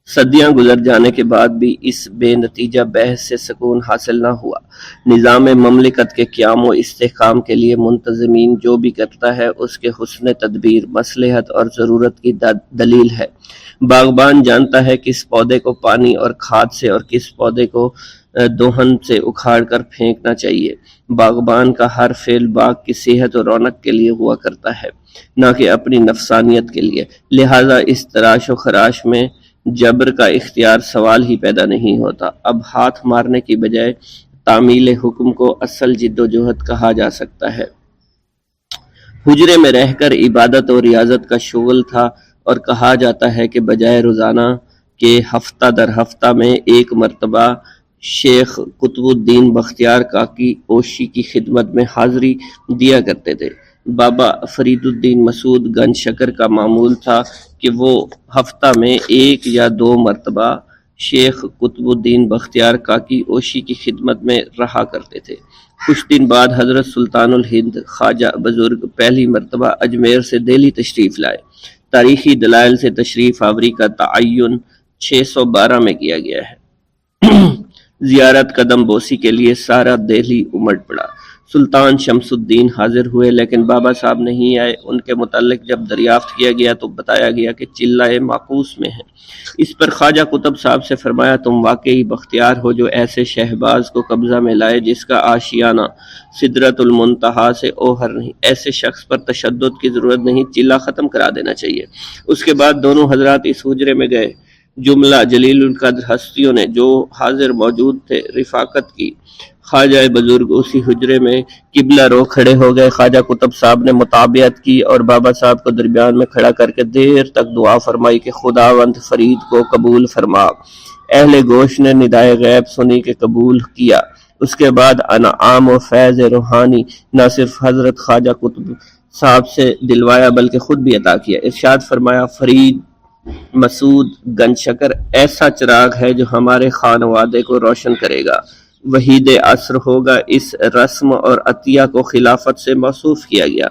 صدیاں گزر جانے کے بعد بھی اس بے نتیجہ بحث سے سکون حاصل نہ ہوا۔ نظام مملکت کے قیام و استحکام کے لیے منتظمین جو بھی کرتا ہے اس کے حسن تدبیر، مصلحت اور ضرورت کی دلیل ہے۔ باغبان جانتا ہے کس پودے کو پانی اور کھاد سے اور کس پودے کو دوہن سے اکھاڑ کر پھینکنا چاہیے۔ باغبان کا ہر فعل باغ کی صحت اور رونق کے لیے ہوا کرتا ہے، نہ کہ اپنی نفسانیت کے لیے۔ لہٰذا اس تراش و خراش میں جبر کا اختیار سوال ہی پیدا نہیں ہوتا۔ اب ہاتھ مارنے کی بجائے تعمیل حکم کو اصل جد و جہد کہا جا سکتا ہے۔ حجرے میں رہ کر عبادت و ریاضت کا شغل تھا، اور کہا جاتا ہے کہ بجائے روزانہ کے ہفتہ در ہفتہ میں ایک مرتبہ شیخ قطب الدین بختیار کاکی اوشی کی خدمت میں حاضری دیا کرتے تھے۔ بابا فرید الدین مسعود گنج شکر کا معمول تھا کہ وہ ہفتہ میں ایک یا دو مرتبہ شیخ قطب الدین بختیار کاکی اوشی کی خدمت میں رہا کرتے تھے۔ کچھ دن بعد حضرت سلطان الہند خواجہ بزرگ پہلی مرتبہ اجمیر سے دہلی تشریف لائے۔ تاریخی دلائل سے تشریف آوری کا تعین 612 میں کیا گیا ہے۔ زیارت قدم بوسی کے لیے سارا دہلی امٹ پڑا۔ سلطان شمس الدین حاضر ہوئے لیکن بابا صاحب نہیں آئے۔ ان کے متعلق جب دریافت کیا گیا تو بتایا گیا کہ چلہ معکوس میں ہیں۔ اس پر خواجہ قطب صاحب سے فرمایا، تم واقعی بختیار ہو جو ایسے شہباز کو قبضہ میں لائے جس کا آشیانہ سدرۃ المنتہا سے اوہر نہیں۔ ایسے شخص پر تشدد کی ضرورت نہیں، چلہ ختم کرا دینا چاہیے۔ اس کے بعد دونوں حضرات اس حجرے میں گئے۔ جملہ جلیل القدر ہستیوں نے جو حاضر موجود تھے رفاقت کی۔ خواجہ بزرگ اسی حجرے میں قبلہ رو کھڑے ہو گئے۔ خواجہ قطب صاحب نے مطابعت کی اور بابا صاحب کو درمیان میں کھڑا کر کے دیر تک دعا فرمائی کہ خداوند فرید کو قبول فرما۔ اہل گوش نے ندائے غیب سنی کہ قبول کیا۔ اس کے بعد انعام و فیض روحانی نہ صرف حضرت خواجہ قطب صاحب سے دلوایا بلکہ خود بھی عطا کیا۔ ارشاد فرمایا، فرید مسعود گنج شکر ایسا چراغ ہے جو ہمارے خانوادے کو روشن کرے گا، وحید عصر ہوگا۔ اس رسم اور عطیہ کو خلافت سے موصوف کیا گیا۔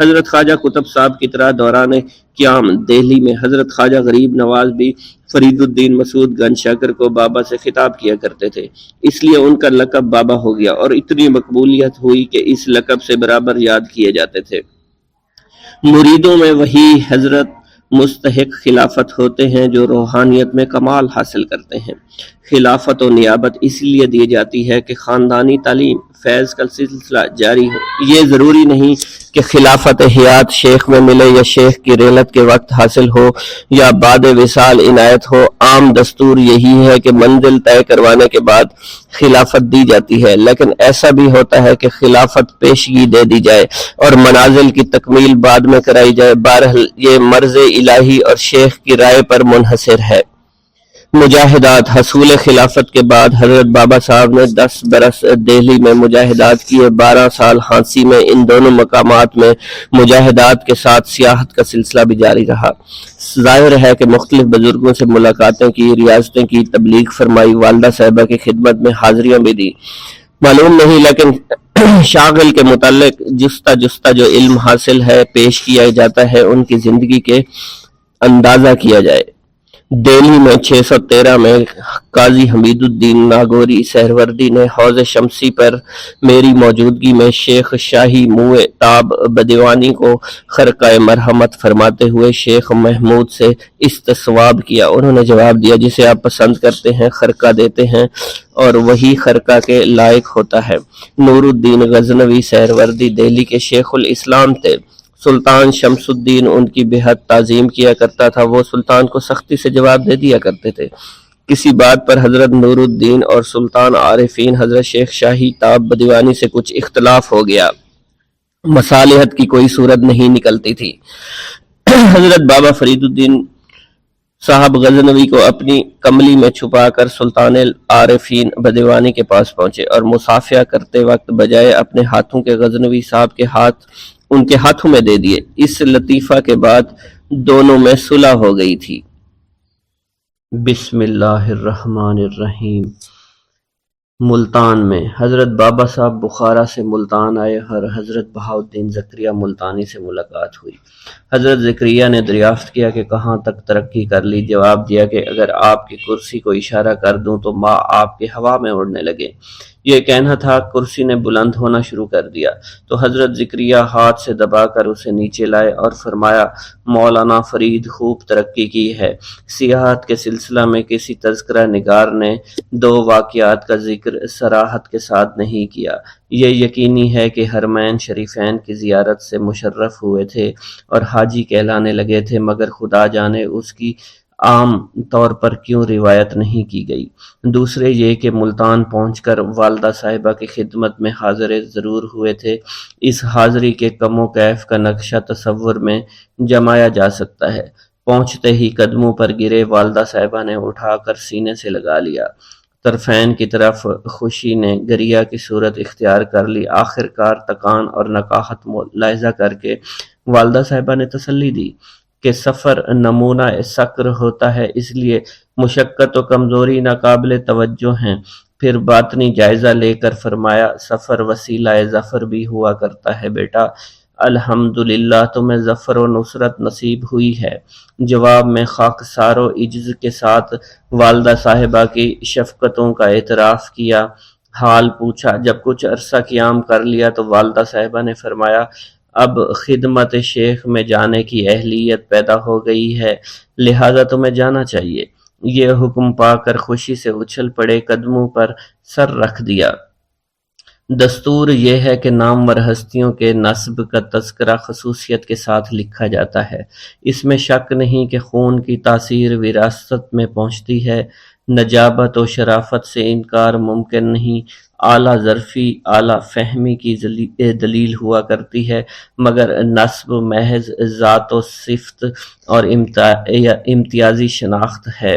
حضرت خواجہ قطب صاحب کی طرح دوران قیام دہلی میں حضرت خواجہ غریب نواز بھی فرید الدین مسعود گنج شکر کو بابا سے خطاب کیا کرتے تھے، اس لیے ان کا لقب بابا ہو گیا اور اتنی مقبولیت ہوئی کہ اس لقب سے برابر یاد کیے جاتے تھے۔ مریدوں میں وہی حضرت مستحق خلافت ہوتے ہیں جو روحانیت میں کمال حاصل کرتے ہیں۔ خلافت و نیابت اس لیے دی جاتی ہے کہ خاندانی تعلیم فیض کا سلسلہ جاری ہو۔ یہ ضروری نہیں کہ خلافت حیات شیخ میں ملے یا شیخ کی رحلت کے وقت حاصل ہو یا بعد وصال عنایت ہو۔ عام دستور یہی ہے کہ منزل طے کروانے کے بعد خلافت دی جاتی ہے، لیکن ایسا بھی ہوتا ہے کہ خلافت پیشگی دے دی جائے اور منازل کی تکمیل بعد میں کرائی جائے۔ بہرحال یہ مرض الہی اور شیخ کی رائے پر منحصر ہے۔ مجاہدات حصول خلافت کے بعد حضرت بابا صاحب نے 10 برس دہلی میں مجاہدات کیے۔ 12 سال ہانسی میں ان دونوں مقامات میں مجاہدات کے ساتھ سیاحت کا سلسلہ بھی جاری رہا۔ ظاہر ہے کہ مختلف بزرگوں سے ملاقاتیں کی، ریاستیں کی، تبلیغ فرمائی، والدہ صاحبہ کی خدمت میں حاضریاں بھی دی۔ معلوم نہیں لیکن شاغل کے متعلق جستہ جو علم حاصل ہے پیش کیا جاتا ہے، ان کی زندگی کے اندازہ کیا جائے۔ دہلی میں 613 میں قاضی حمید الدین ناگوری سہروردی نے حوض شمسی پر میری موجودگی میں شیخ شاہی موئے تاب بدیوانی کو خرقہ مرحمت فرماتے ہوئے شیخ محمود سے استصواب کیا۔ انہوں نے جواب دیا، جسے آپ پسند کرتے ہیں خرقہ دیتے ہیں اور وہی خرقہ کے لائق ہوتا ہے۔ نور الدین غزنوی سہروردی دہلی کے شیخ الاسلام تھے۔ سلطان شمس الدین ان کی بے حد تعظیم کیا کرتا تھا۔ وہ سلطان کو سختی سے جواب دے دیا کرتے تھے۔ کسی بات پر حضرت نور الدین اور سلطان عارفین حضرت شیخ شاہی تاب بدیوانی سے کچھ اختلاف ہو گیا۔ مصالحت کی کوئی صورت نہیں نکلتی تھی۔ حضرت بابا فرید الدین صاحب غزنوی کو اپنی کملی میں چھپا کر سلطان عارفین بدیوانی کے پاس پہنچے اور مصافحہ کرتے وقت بجائے اپنے ہاتھوں کے غزنوی صاحب کے ہاتھ ان کے ہاتھوں میں دے دیے۔ اس لطیفہ کے بعد دونوں میں صلح ہو گئی تھی۔ بسم اللہ الرحمن الرحیم۔ ملتان میں حضرت بابا صاحب بخارا سے ملتان آئے اور حضرت بہاؤالدین زکریا ملتانی سے ملاقات ہوئی۔ حضرت زکریا نے دریافت کیا کہ کہاں تک ترقی کر لی؟ جواب دیا کہ اگر آپ کی کرسی کو اشارہ کر دوں تو ماں آپ کے ہوا میں اڑنے لگے۔ یہ کہنا تھا، کرسی نے بلند ہونا شروع کر دیا تو حضرت زکریا ہاتھ سے دبا کر اسے نیچے لائے اور فرمایا، مولانا فرید خوب ترقی کی ہے۔ سیاحت کے سلسلہ میں کسی تذکرہ نگار نے دو واقعات کا ذکر صراحت کے ساتھ نہیں کیا۔ یہ یقینی ہے کہ حرمین شریفین کی زیارت سے مشرف ہوئے تھے اور حاجی کہلانے لگے تھے، مگر خدا جانے اس کی عام طور پر کیوں روایت نہیں کی گئی۔ دوسرے یہ کہ ملتان پہنچ کر والدہ صاحبہ کی خدمت میں حاضر ضرور ہوئے تھے۔ اس حاضری کے کم و کیف کا نقشہ تصور میں جمایا جا سکتا ہے۔ پہنچتے ہی قدموں پر گرے، والدہ صاحبہ نے اٹھا کر سینے سے لگا لیا۔ طرفین کی طرف خوشی نے گریہ کی صورت اختیار کر لی۔ آخر کار تکان اور نقاہت ملاحظہ کر کے والدہ صاحبہ نے تسلی دی کہ سفر نمونہ سکر ہوتا ہے، اس لیے مشقت و کمزوری ناقابل توجہ ہیں۔ پھر باطنی جائزہ لے کر فرمایا، سفر وسیلہ ظفر بھی ہوا کرتا ہے بیٹا، الحمدللہ تمہیں ظفر و نصرت نصیب ہوئی ہے۔ جواب میں خاکسار و عجز کے ساتھ والدہ صاحبہ کی شفقتوں کا اعتراف کیا، حال پوچھا۔ جب کچھ عرصہ قیام کر لیا تو والدہ صاحبہ نے فرمایا، اب خدمت شیخ میں جانے کی اہلیت پیدا ہو گئی ہے، لہذا تمہیں جانا چاہیے۔ یہ حکم پا کر خوشی سے اچھل پڑے، قدموں پر سر رکھ دیا۔ دستور یہ ہے کہ نامور ہستیوں کے نسب کا تذکرہ خصوصیت کے ساتھ لکھا جاتا ہے۔ اس میں شک نہیں کہ خون کی تاثیر وراثت میں پہنچتی ہے۔ نجابت و شرافت سے انکار ممکن نہیں۔ اعلیٰ ظرفی، اعلیٰ فہمی کی دلیل ہوا کرتی ہے، مگر نسب محض ذات و صفت اور امتیازی شناخت ہے۔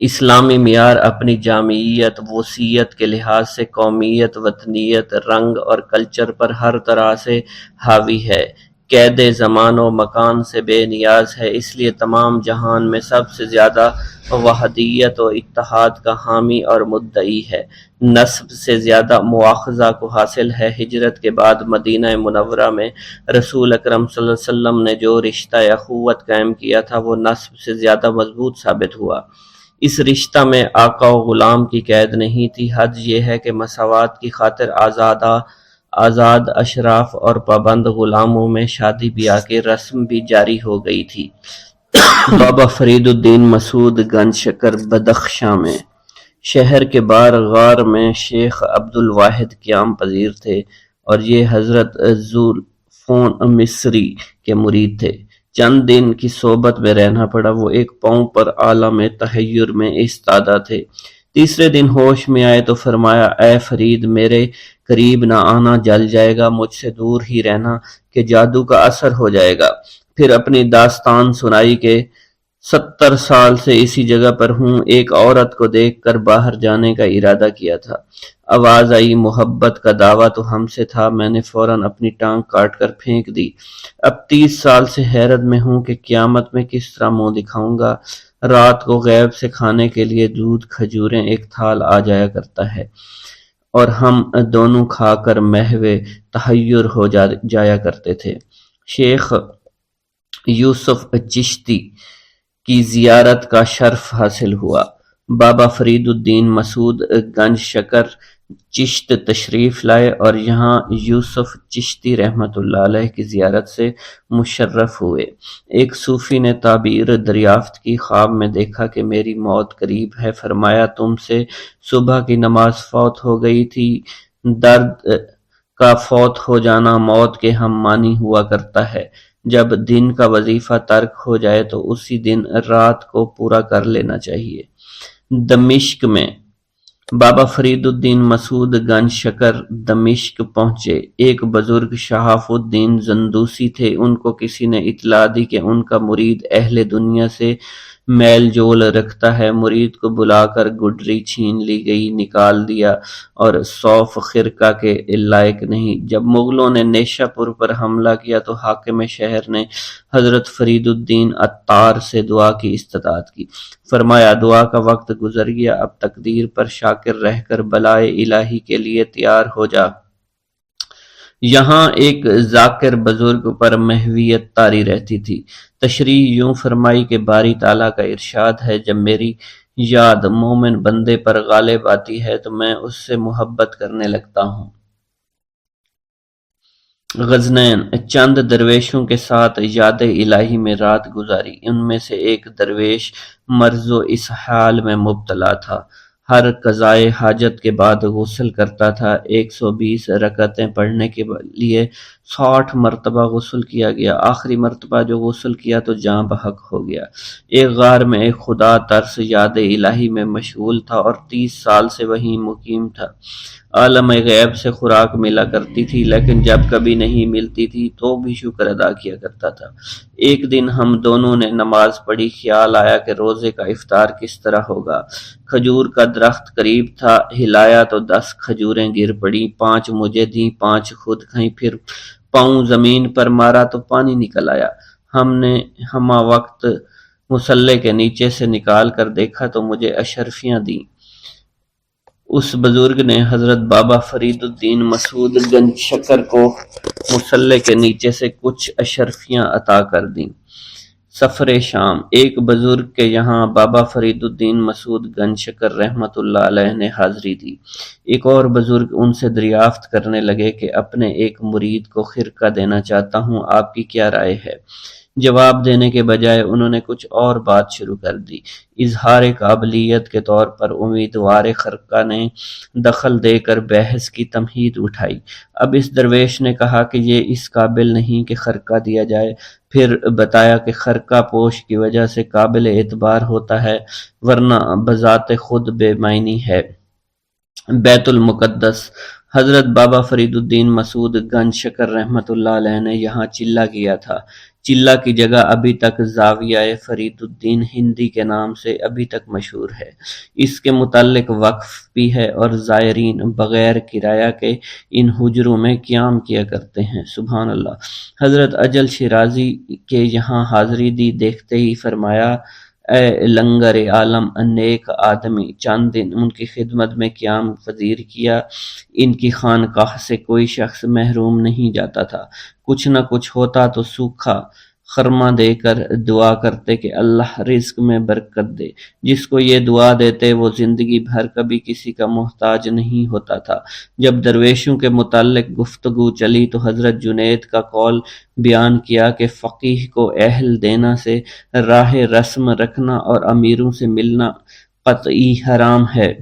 اسلامی معیار اپنی جامعیت، وسعیت کے لحاظ سے قومیت، وطنیت، رنگ اور کلچر پر ہر طرح سے حاوی ہے، قید زمان و مکان سے بے نیاز ہے، اس لیے تمام جہان میں سب سے زیادہ وحدیت و اتحاد کا حامی اور مدعی ہے۔ نسب سے زیادہ مواخذہ کو حاصل ہے۔ ہجرت کے بعد مدینہ منورہ میں رسول اکرم صلی اللہ علیہ وسلم نے جو رشتہ اخوت قائم کیا تھا وہ نسب سے زیادہ مضبوط ثابت ہوا۔ اس رشتہ میں آقا و غلام کی قید نہیں تھی، حد یہ ہے کہ مساوات کی خاطر آزاد اشراف اور پابند غلاموں میں شادی بیاہ کی رسم بھی جاری ہو گئی تھی۔ بابا فرید الدین مسعود گنج شکر بدخشاں میں شہر کے بار غار میں شیخ عبدالواحد قیام پذیر تھے اور یہ حضرت ذوالفنون مصری کے مرید تھے۔ چند دن کی صحبت میں رہنا پڑا، وہ ایک پاؤں پر عالم تحیر میں ایستادہ تھے۔ تیسرے دن ہوش میں آئے تو فرمایا، اے فرید میرے قریب نہ آنا، جل جائے گا، مجھ سے دور ہی رہنا کہ جادو کا اثر ہو جائے گا۔ پھر اپنی داستان سنائی کہ 70 سال سے اسی جگہ پر ہوں، ایک عورت کو دیکھ کر باہر جانے کا ارادہ کیا تھا، آواز آئی، محبت کا دعویٰ تو ہم سے تھا، میں نے فوراً اپنی ٹانگ کاٹ کر پھینک دی۔ اب 30 سال سے حیرت میں ہوں کہ قیامت میں کس طرح منہ دکھاؤں گا۔ رات کو غیب سے کھانے کے لیے دودھ کھجوریں ایک تھال آ جایا کرتا ہے اور ہم دونوں کھا کر محو تحیر ہو جایا کرتے تھے۔ شیخ یوسف چشتی کی زیارت کا شرف حاصل ہوا۔ بابا فرید الدین مسعود گنج شکر چشت تشریف لائے اور یہاں یوسف چشتی رحمۃ اللہ علیہ کی زیارت سے مشرف ہوئے۔ ایک صوفی نے تعبیر دریافت کی، خواب میں دیکھا کہ میری موت قریب ہے، فرمایا تم سے صبح کی نماز فوت ہو گئی تھی۔ درد کا فوت ہو جانا موت کے ہم معنی ہوا کرتا ہے۔ جب دن کا وظیفہ ترک ہو جائے تو اسی دن رات کو پورا کر لینا چاہیے۔ دمشق میں بابا فرید الدین مسعود گنج شکر دمشق پہنچے۔ ایک بزرگ شہاب الدین زندوسی تھے، ان کو کسی نے اطلاع دی کہ ان کا مرید اہل دنیا سے میل جول رکھتا ہے۔ مرید کو بلا کر گڈری چھین لی گئی، نکال دیا اور صوف خرقہ کے لائق نہیں۔ جب مغلوں نے نیشا پور پر حملہ کیا تو حاکم شہر نے حضرت فرید الدین عطار سے دعا کی استطاعت کی۔ فرمایا دعا کا وقت گزر گیا، اب تقدیر پر شاکر رہ کر بلائے الہی کے لیے تیار ہو جا۔ یہاں ایک ذاکر بزرگ پر محویت طاری رہتی تھی۔ تشریح یوں فرمائی کہ باری تعالیٰ کا ارشاد ہے، جب میری یاد مومن بندے پر غالب آتی ہے تو میں اس سے محبت کرنے لگتا ہوں۔ غزنین چند درویشوں کے ساتھ یاد الہی میں رات گزاری۔ ان میں سے ایک درویش مرض و اسہال میں مبتلا تھا، ہر قضائے حاجت کے بعد غسل کرتا تھا۔ 120 رکعتیں پڑھنے کے لیے 60 مرتبہ غسل کیا گیا، آخری مرتبہ جو غسل کیا تو جاں بحق ہو گیا۔ ایک غار میں ایک خدا ترس یاد الہی میں مشغول تھا اور 30 سال سے وہیں مقیم تھا۔ عالم غیب سے خوراک ملا کرتی تھی، لیکن جب کبھی نہیں ملتی تھی تو بھی شکر ادا کیا کرتا تھا۔ ایک دن ہم دونوں نے نماز پڑھی، خیال آیا کہ روزے کا افطار کس طرح ہوگا۔ کھجور کا درخت قریب تھا، ہلایا تو 10 کھجوریں گر پڑیں، 5 مجھے دیں، 5 خود کھائیں، پھر پاؤں زمین پر مارا تو پانی نکل آیا۔ ہم نے ہمہ وقت مصلے کے نیچے سے نکال کر دیکھا تو مجھے اشرفیاں دیں۔ اس بزرگ نے حضرت بابا فرید الدین مسعود گنج شکر کو مصلے کے نیچے سے کچھ اشرفیاں عطا کر دیں۔ سفر شام ایک بزرگ کے یہاں بابا فرید الدین مسعود گنج شکر رحمۃ اللہ علیہ نے حاضری دی۔ ایک اور بزرگ ان سے دریافت کرنے لگے کہ اپنے ایک مرید کو خرقہ دینا چاہتا ہوں، آپ کی کیا رائے ہے؟ جواب دینے کے بجائے انہوں نے کچھ اور بات شروع کر دی۔ اظہار قابلیت کے طور پر امیدوار خرقہ نے دخل دے کر بحث کی تمہید اٹھائی۔ اب اس درویش نے کہا کہ یہ اس قابل نہیں کہ خرقہ دیا جائے، پھر بتایا کہ خرقہ پوش کی وجہ سے قابل اعتبار ہوتا ہے، ورنہ بذات خود بے معنی ہے۔ بیت المقدس حضرت بابا فرید الدین مسعود گنج شکر رحمۃ اللہ علیہ نے یہاں چلہ کیا تھا۔ چلہ کی جگہ ابھی تک زاویہ فرید الدین ہندی کے نام سے ابھی تک مشہور ہے۔ اس کے متعلق وقف بھی ہے اور زائرین بغیر کرایہ کے ان حجروں میں قیام کیا کرتے ہیں۔ سبحان اللہ۔ حضرت اجل شیرازی کے یہاں حاضری دی، دیکھتے ہی فرمایا اے لنگر عالم نیک آدمی، چند دن ان کی خدمت میں قیام پذیر کیا۔ ان کی خانقاہ سے کوئی شخص محروم نہیں جاتا تھا، کچھ نہ کچھ ہوتا تو سوکھا خرمہ دے کر دعا کرتے کہ اللہ رزق میں برکت دے۔ جس کو یہ دعا دیتے وہ زندگی بھر کبھی کسی کا محتاج نہیں ہوتا تھا۔ جب درویشوں کے متعلق گفتگو چلی تو حضرت جنید کا قول بیان کیا کہ فقیہ کو اہل دینا سے راہ رسم رکھنا اور امیروں سے ملنا قطعی حرام ہے۔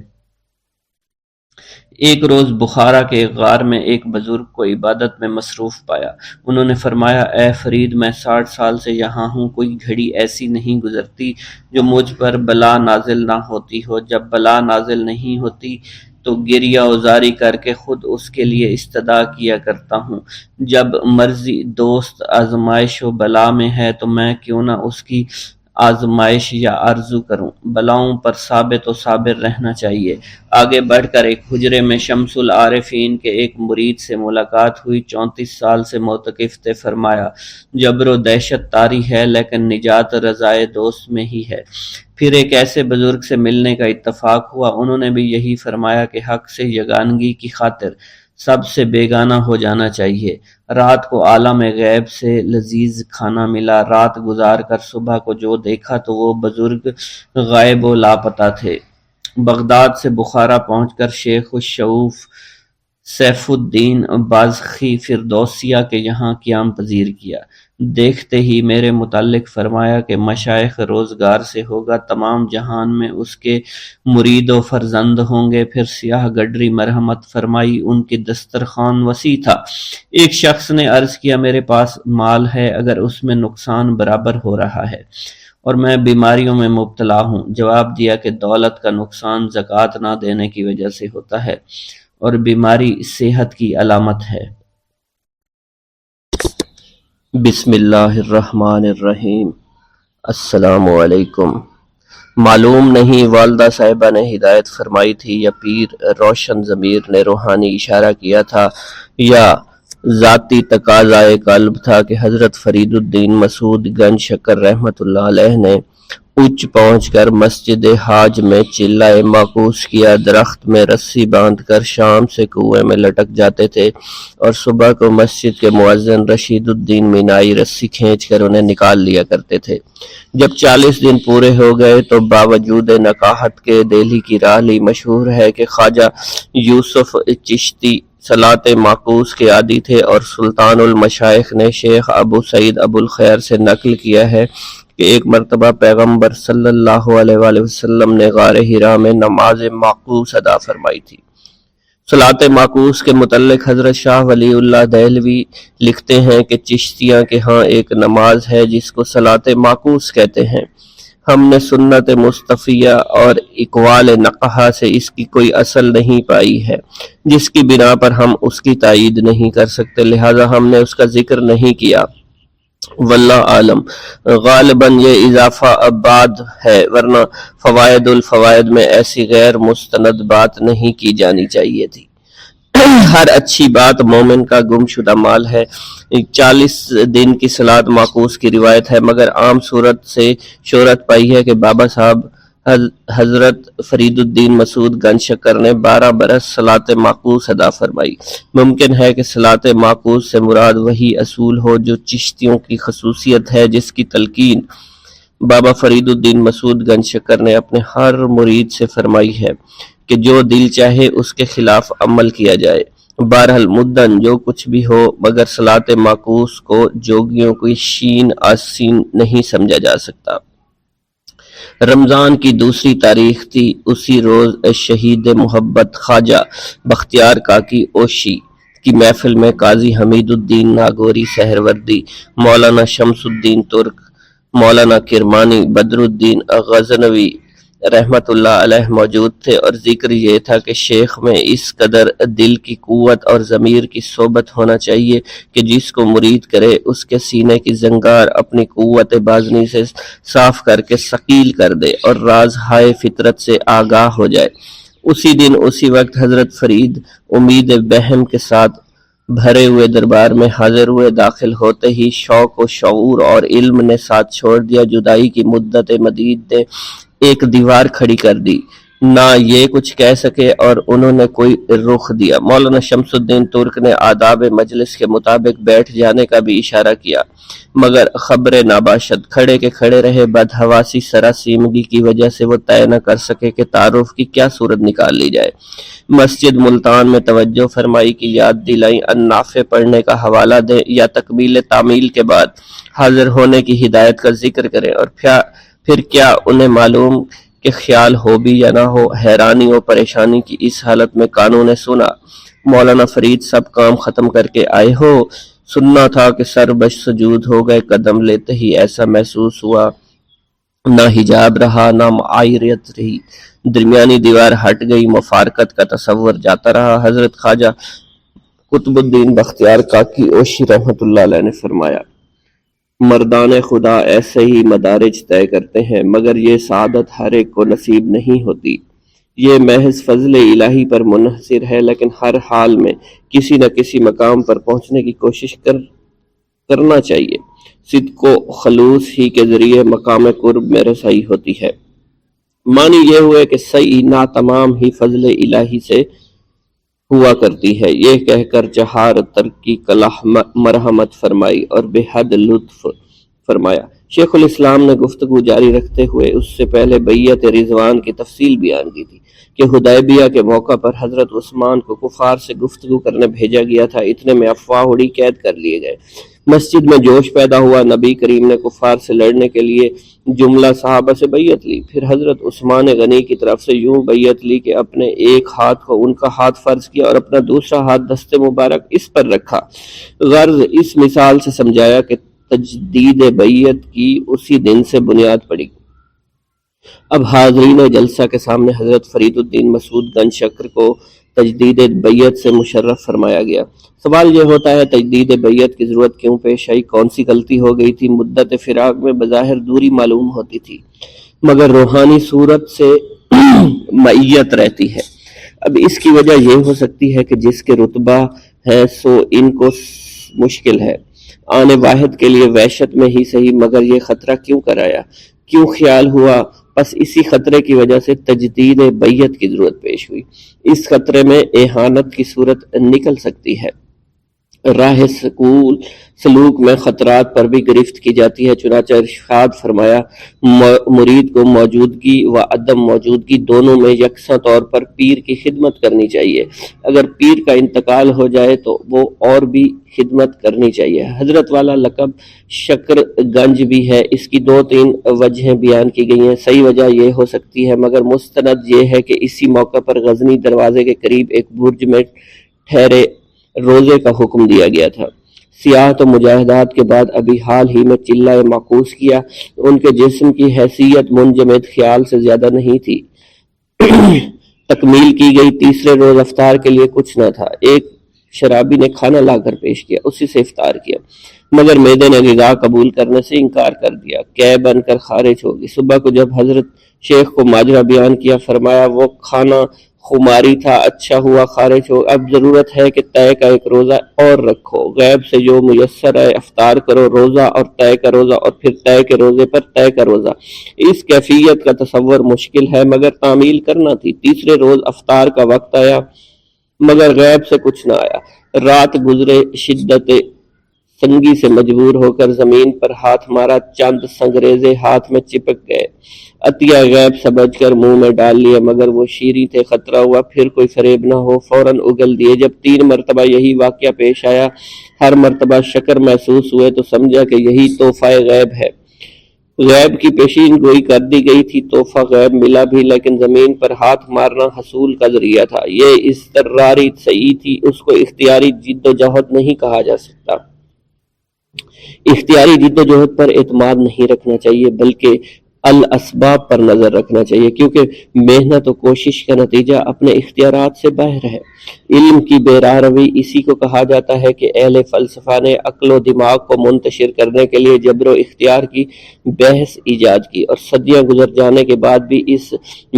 ایک روز بخارا کے ایک غار میں ایک بزرگ کو عبادت میں مصروف پایا۔ انہوں نے فرمایا اے فرید، میں 60 سال سے یہاں ہوں، کوئی گھڑی ایسی نہیں گزرتی جو مجھ پر بلا نازل نہ ہوتی ہو۔ جب بلا نازل نہیں ہوتی تو گریہ وزاری کر کے خود اس کے لیے استدعا کیا کرتا ہوں۔ جب مرضی دوست آزمائش و بلا میں ہے تو میں کیوں نہ اس کی آزمائش یا آرزو کروں۔ بلاؤں پر ثابت و صابر رہنا چاہیے۔ آگے بڑھ کر ایک حجرے میں شمس العارفین کے ایک مرید سے ملاقات ہوئی، 34 سال سے معتکف تھے۔ فرمایا جبر و دہشت طاری ہے لیکن نجات رضائے دوست میں ہی ہے۔ پھر ایک ایسے بزرگ سے ملنے کا اتفاق ہوا، انہوں نے بھی یہی فرمایا کہ حق سے یگانگی کی خاطر سب سے بیگانہ ہو جانا چاہیے۔ رات کو عالم غیب سے لذیذ کھانا ملا، رات گزار کر صبح کو جو دیکھا تو وہ بزرگ غائب و لاپتہ تھے۔ بغداد سے بخارا پہنچ کر شیخ الشعوف سیف الدین بازخی فردوسیہ کے یہاں قیام پذیر کیا۔ دیکھتے ہی میرے متعلق فرمایا کہ مشائخ روزگار سے ہوگا، تمام جہان میں اس کے مرید و فرزند ہوں گے۔ پھر سیاہ گڈری مرحمت فرمائی، ان کی دسترخوان وسیع تھا۔ ایک شخص نے عرض کیا میرے پاس مال ہے، اگر اس میں نقصان برابر ہو رہا ہے اور میں بیماریوں میں مبتلا ہوں۔ جواب دیا کہ دولت کا نقصان زکوٰۃ نہ دینے کی وجہ سے ہوتا ہے اور بیماری صحت کی علامت ہے۔ بسم اللہ الرحمن الرحیم۔ السلام علیکم۔ معلوم نہیں والدہ صاحبہ نے ہدایت فرمائی تھی یا پیر روشن ضمیر نے روحانی اشارہ کیا تھا یا ذاتی تقاضائے قلب تھا کہ حضرت فرید الدین مسعود گنج شکر رحمۃ اللہ علیہ نے اونچ پہنچ کر مسجد حاج میں چلائے معکوس کیا، درخت میں رسی باندھ کر شام سے کنویں میں لٹک جاتے تھے اور صبح کو مسجد کے مؤذن رشید الدین مینائی رسی کھینچ کر انہیں نکال لیا کرتے تھے۔ جب 40 دن پورے ہو گئے تو باوجود نقاہت کے دہلی کی راہ لی مشہور ہے کہ خواجہ یوسف چشتی صلاۃ معکوس کے عادی تھے، اور سلطان المشائخ نے شیخ ابو سعید ابو الخیر سے نقل کیا ہے کہ ایک مرتبہ پیغمبر صلی اللہ علیہ وآلہ وسلم نے غار حرا میں نماز معکوس ادا فرمائی تھی۔ صلاۃ معکوس کے متعلق حضرت شاہ ولی اللہ دہلوی لکھتے ہیں کہ چشتیاں کے ہاں ایک نماز ہے جس کو صلاۃ معکوس کہتے ہیں۔ ہم نے سنت مصطفیہ اور اقوال نقحہ سے اس کی کوئی اصل نہیں پائی ہے، جس کی بنا پر ہم اس کی تائید نہیں کر سکتے، لہذا ہم نے اس کا ذکر نہیں کیا۔ واللہ عالم، غالباً یہ اضافہ اب بعد ہے، ورنہ فوائد الفوائد میں ایسی غیر مستند بات نہیں کی جانی چاہیے تھی۔ ہر اچھی بات مومن کا گم شدہ مال ہے۔ 40 دن کی صلاۃ معکوس کی روایت ہے، مگر عام صورت سے شہرت پائی ہے کہ بابا صاحب حضرت فرید الدین مسعود گنج شکر نے 12 برس صلاۃ معکوس ادا فرمائی۔ ممکن ہے کہ صلاۃ معکوس سے مراد وہی اصول ہو جو چشتیوں کی خصوصیت ہے، جس کی تلقین بابا فرید الدین مسعود گنج شکر نے اپنے ہر مرید سے فرمائی ہے کہ جو دل چاہے اس کے خلاف عمل کیا جائے۔ بہرحال مدن جو کچھ بھی ہو، مگر صلاۃ معکوس کو جوگیوں کی شین آسین نہیں سمجھا جا سکتا۔ رمضان کی دوسری تاریخ تھی۔ اسی روز شہید محبت خواجہ بختیار کاکی اوشی کی محفل میں قاضی حمید الدین ناگوری سہروردی، مولانا شمس الدین ترک، مولانا کرمانی، بدر الدین غزنوی رحمت اللہ علیہ موجود تھے، اور ذکر یہ تھا کہ شیخ میں اس قدر دل کی قوت اور ضمیر کی صحبت ہونا چاہیے کہ جس کو مرید کرے اس کے سینے کی زنگار اپنی قوت باطنی سے صاف کر کے ثقیل کر دے اور راز ہائے فطرت سے آگاہ ہو جائے۔ اسی دن اسی وقت حضرت فرید امید بہم کے ساتھ بھرے ہوئے دربار میں حاضر ہوئے، داخل ہوتے ہی شوق و شعور اور علم نے ساتھ چھوڑ دیا، جدائی کی مدت مدید نے ایک دیوار کھڑی کر دی، نہ یہ کچھ کہہ سکے اور انہوں نے کوئی رخ دیا۔ مولانا شمس الدین ترک نے آداب مجلس کے مطابق بیٹھ جانے کا بھی اشارہ کیا، مگر خبر ناباشد کھڑے کے کھڑے رہے۔ بدحواسی سراسیمگی کی وجہ سے وہ طے نہ کر سکے کہ تعارف کی کیا صورت نکال لی جائے۔ مسجد ملتان میں توجہ فرمائی کی یاد دلائی، ان نافع پڑھنے کا حوالہ دیں یا تکمیل تعمیل کے بعد حاضر ہونے کی ہدایت کا ذکر کریں، اور پھر کیا انہیں معلوم کہ خیال ہو بھی یا نہ ہو، حیرانی و پریشانی کی اس حالت میں کانوں نے سنا، مولانا فرید سب کام ختم کر کے آئے ہو؟ سننا تھا کہ سر بش سجود ہو گئے، قدم لیتے ہی ایسا محسوس ہوا نہ حجاب رہا نہ معایرت رہی، درمیانی دیوار ہٹ گئی، مفارقت کا تصور جاتا رہا۔ حضرت خواجہ قطب الدین بختیار کاکی اوشی رحمت اللہ علیہ نے فرمایا، مردان خدا ایسے ہی مدارج طے کرتے ہیں، مگر یہ سعادت ہر ایک کو نصیب نہیں ہوتی، یہ محض فضل الہی پر منحصر ہے، لیکن ہر حال میں کسی نہ کسی مقام پر پہنچنے کی کوشش کرنا چاہیے۔ صدق و خلوص ہی کے ذریعے مقام قرب میں رسائی ہوتی ہے۔ معنی یہ ہوئے کہ سعی ناتمام ہی فضل الہی سے ہوا کرتی ہے۔ یہ کہہ کر چہار ترکی کلہ مرحمت فرمائی اور بے حد لطف فرمایا۔ شیخ الاسلام نے گفتگو جاری رکھتے ہوئے اس سے پہلے بیعت رضوان کی تفصیل بیان کی تھی کہ حدیبیہ کے موقع پر حضرت عثمان کو کفار سے گفتگو کرنے بھیجا گیا تھا، اتنے میں افواہ اڑی، قید کر لیے گئے۔ مسجد میں جوش پیدا ہوا، نبی کریم نے کفار سے لڑنے کے لیے جملہ صحابہ سے بیعت لی، پھر حضرت عثمان غنی کی طرف سے یوں بیعت لی کہ اپنے ایک ہاتھ کو ان کا ہاتھ فرض کیا اور اپنا دوسرا ہاتھ دست مبارک اس پر رکھا۔ غرض اس مثال سے سمجھایا کہ تجدید بیعت کی اسی دن سے بنیاد پڑی۔ اب حاضرین جلسہ کے سامنے حضرت فرید الدین مسعود گنج شکر کو تجدید بیعت سے مشرف فرمایا گیا۔ سوال یہ ہوتا ہے تجدید بیعت کی ضرورت کیوں پیش آئی؟ کون سی غلطی ہو گئی تھی؟ مدت فراق میں بظاہر دوری معلوم ہوتی تھی، مگر روحانی صورت سے معیت رہتی ہے۔ اب اس کی وجہ یہ ہو سکتی ہے کہ جس کے رتبہ ہے سو ان کو مشکل ہے، آنے واحد کے لیے وحشت میں ہی صحیح، مگر یہ خطرہ کیوں کرایا، کیوں خیال ہوا؟ بس اسی خطرے کی وجہ سے تجدید بیعت کی ضرورت پیش ہوئی۔ اس خطرے میں اہانت کی صورت نکل سکتی ہے۔ راہ سلوک میں خطرات پر بھی گرفت کی جاتی ہے، چنانچہ ارشاد فرمایا مرید کو موجودگی و عدم موجودگی دونوں میں یکساں طور پر پیر کی خدمت کرنی چاہیے، اگر پیر کا انتقال ہو جائے تو وہ اور بھی خدمت کرنی چاہیے۔ حضرت والا لقب شکر گنج بھی ہے، اس کی 2-3 وجہیں بیان کی گئی ہیں۔ صحیح وجہ یہ ہو سکتی ہے، مگر مستند یہ ہے کہ اسی موقع پر غزنی دروازے کے قریب ایک برج میں ٹھہرے روزے کا حکم دیا گیا تھا۔ سیاحت و مجاہدات کے بعد ابھی حال ہی میں چلہ معکوس کیا، ان کے جسم کی حیثیت منجمد خیال سے زیادہ نہیں تھی۔ تکمیل کی گئی تیسرے روز افطار کے لیے کچھ نہ تھا، ایک شرابی نے کھانا لا کر پیش کیا، اسی سے افطار کیا، مگر معدے نے غذا قبول کرنے سے انکار کر دیا، قے بن کر خارج ہوگی۔ صبح کو جب حضرت شیخ کو ماجرا بیان کیا، فرمایا وہ کھانا خماری تھا، اچھا ہوا خارج ہو، اب ضرورت ہے کہ طے کا ایک روزہ اور رکھو، غیب سے جو میسر ہے افطار کرو، روزہ اور طے کا روزہ، اور پھر طے کے روزے پر طے کا روزہ۔ اس کیفیت کا تصور مشکل ہے، مگر تعمیل کرنا تھی۔ تیسرے روز افطار کا وقت آیا، مگر غیب سے کچھ نہ آیا۔ رات گزرے، شدت سنگی سے مجبور ہو کر زمین پر ہاتھ مارا، چند سنگریزے ہاتھ میں چپک گئے، عطیہ غیب سمجھ کر منہ میں ڈال لیے، مگر وہ شیریں تھے، خطرہ ہوا پھر کوئی فریب نہ ہو، فوراً اگل دیے۔ جب 3 مرتبہ یہی واقعہ پیش آیا، ہر مرتبہ شکر محسوس ہوئے تو سمجھا کہ یہی تحفہ غیب ہے۔ غیب کی پیشین گوئی کر دی گئی تھی، تحفہ غیب ملا بھی، لیکن زمین پر ہاتھ مارنا حصول کا ذریعہ تھا۔ یہ اضطراری سعی تھی، اس کو اختیاری جد و جہد نہیں کہا جا سکتا۔ اختیاری جد و جہد پر اعتماد نہیں رکھنا چاہیے، بلکہ الاسباب پر نظر رکھنا چاہیے، کیونکہ محنت و کوشش کا نتیجہ اپنے اختیارات سے باہر ہے۔ علم کی بے راہ روی اسی کو کہا جاتا ہے کہ اہل فلسفہ نے عقل و دماغ کو منتشر کرنے کے لیے جبر و اختیار کی بحث ایجاد کی، اور صدیاں گزر جانے کے بعد بھی اس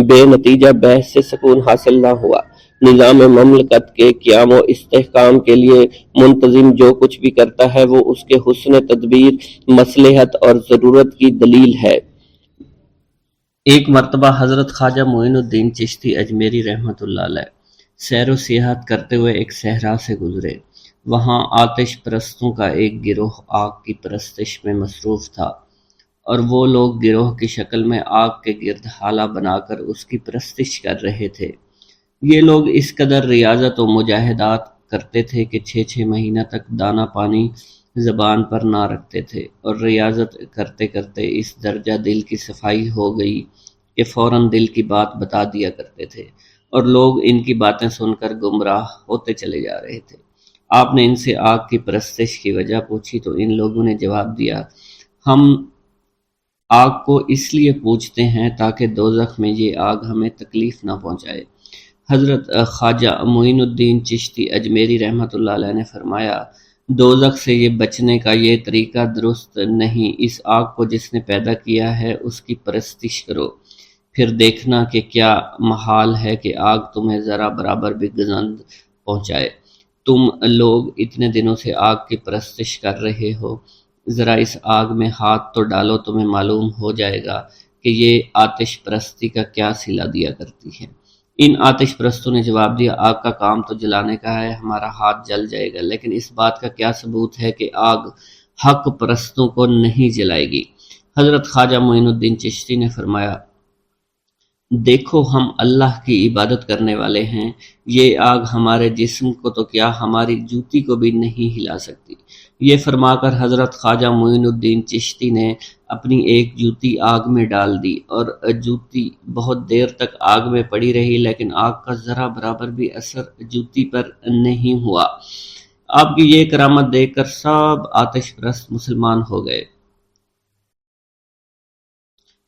بے نتیجہ بحث سے سکون حاصل نہ ہوا۔ نظام مملکت کے قیام و استحکام کے لیے منتظم جو کچھ بھی کرتا ہے وہ اس کے حسن تدبیر، مصلحت اور ضرورت کی دلیل ہے۔ ایک مرتبہ حضرت خواجہ معین الدین چشتی اجمیری رحمۃ اللہ علیہ سیر و سیاحت کرتے ہوئے ایک صحرا سے گزرے۔ وہاں آتش پرستوں کا ایک گروہ آگ کی پرستش میں مصروف تھا، اور وہ لوگ گروہ کی شکل میں آگ کے گرد حالہ بنا کر اس کی پرستش کر رہے تھے۔ یہ لوگ اس قدر ریاضت و مجاہدات کرتے تھے کہ 6 مہینہ تک دانہ پانی زبان پر نہ رکھتے تھے، اور ریاضت کرتے کرتے اس درجہ دل کی صفائی ہو گئی کہ فوراً دل کی بات بتا دیا کرتے تھے، اور لوگ ان کی باتیں سن کر گمراہ ہوتے چلے جا رہے تھے۔ آپ نے ان سے آگ کی پرستش کی وجہ پوچھی تو ان لوگوں نے جواب دیا، ہم آگ کو اس لیے پوجتے ہیں تاکہ دوزخ میں یہ آگ ہمیں تکلیف نہ پہنچائے۔ حضرت خواجہ معین الدین چشتی اجمیری رحمۃ اللہ علیہ نے فرمایا، دوزخ سے یہ بچنے کا یہ طریقہ درست نہیں۔ اس آگ کو جس نے پیدا کیا ہے اس کی پرستش کرو، پھر دیکھنا کہ کیا محال ہے کہ آگ تمہیں ذرا برابر بھی گزند پہنچائے۔ تم لوگ اتنے دنوں سے آگ کی پرستش کر رہے ہو، ذرا اس آگ میں ہاتھ تو ڈالو، تمہیں معلوم ہو جائے گا کہ یہ آتش پرستی کا کیا صلہ دیا کرتی ہے۔ ان آتش پرستوں نے جواب دیا، آگ کا کام تو جلانے کا ہے، ہمارا ہاتھ جل جائے گا، لیکن اس بات کا کیا ثبوت ہے کہ آگ حق پرستوں کو نہیں جلائے گی؟ حضرت خواجہ معین الدین چشتی نے فرمایا، دیکھو ہم اللہ کی عبادت کرنے والے ہیں، یہ آگ ہمارے جسم کو تو کیا ہماری جوتی کو بھی نہیں ہلا سکتی۔ یہ فرما کر حضرت خواجہ معین الدین چشتی نے اپنی ایک جوتی آگ میں ڈال دی، اور جوتی بہت دیر تک آگ میں پڑی رہی، لیکن آگ کا ذرا برابر بھی اثر جوتی پر نہیں ہوا۔ آپ کی یہ کرامت دیکھ کر سب آتش پرست مسلمان ہو گئے۔